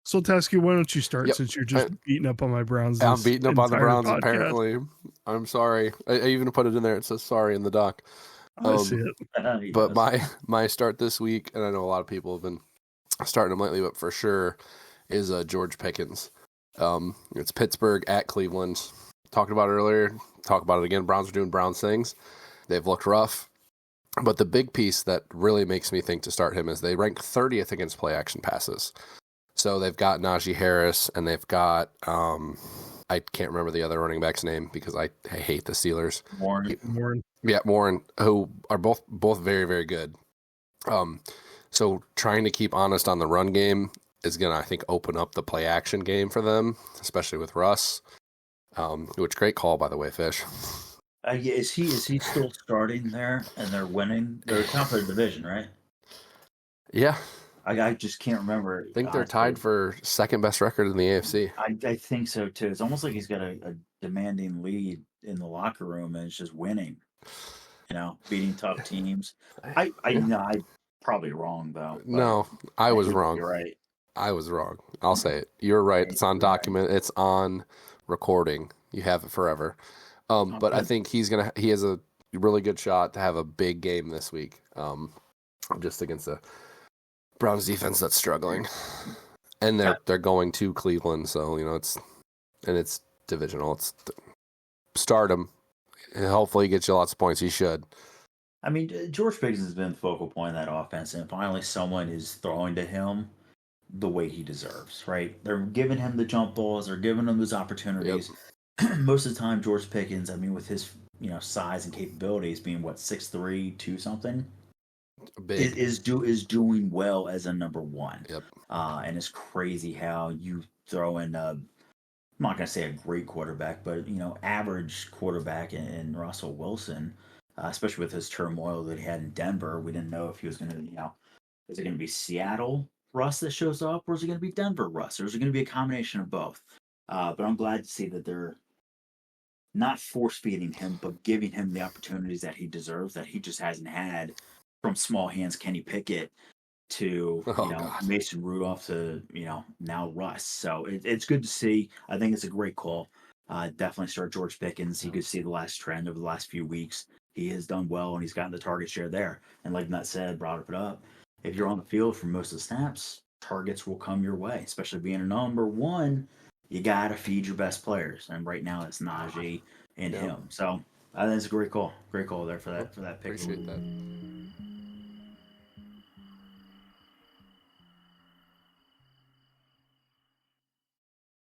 Soltesky, why don't you start Yep. since you're just beating up on my Browns? I'm beating up on the Browns, podcast. apparently. I'm sorry. I even put it in there. It says sorry in the doc. I see it. Yes. But my start this week, and I know a lot of people have been starting him lately, but for sure is George Pickens. It's Pittsburgh at Cleveland. Talked about it earlier. Talk about it again. Browns are doing Browns things. They've looked rough. But the big piece that really makes me think to start him is they rank 30th against play action passes. So they've got Najee Harris, and they've got I can't remember the other running back's name because I hate the Steelers. Warren. Yeah, Warren, who are both very, very good. So trying to keep honest on the run game is going to, I think, open up the play action game for them, especially with Russ. Which great call, by the way, Fish. Is he still starting there and they're winning? They're top of the division, right? Yeah. I just can't remember. I think they're tied for second best record in the AFC. I think so too. It's almost like he's got a demanding lead in the locker room and it's just winning. Beating tough teams. I know I'm probably wrong though. No, I was wrong. You're right. I was wrong. I'll say it. You're right. It's on document. It's on recording. You have it forever. But I think he has a really good shot to have a big game this week. Just against the Browns defense that's struggling. And they're going to Cleveland, so it's divisional. It's start him. Hopefully he gets you lots of points. He should. I mean, George Pickens has been the focal point of that offense, and finally someone is throwing to him the way he deserves, right? They're giving him the jump balls. They're giving him those opportunities. Yep. Most of the time, George Pickens, I mean, with his size and capabilities, being 6'3", 2 something, is doing well as a number one. Yep. And it's crazy how you throw in I'm not going to say a great quarterback, but average quarterback in Russell Wilson, especially with his turmoil that he had in Denver. We didn't know if he was going to, is it going to be Seattle Russ that shows up, or is it going to be Denver Russ, or is it going to be a combination of both? But I'm glad to see that they're not force-feeding him, but giving him the opportunities that he deserves, that he just hasn't had, from small hands Kenny Pickett to Mason Rudolph to now Russ. So it's good to see. I think it's a great call. Definitely start George Pickens. You could see the last trend over the last few weeks. He has done well, and he's gotten the target share there. And like Matt said, brought it up. If you're on the field for most of the snaps, targets will come your way. Especially being a number one, you gotta feed your best players. And right now it's Najee and him. So I think it's a great call. Great call there for that pick. Appreciate that.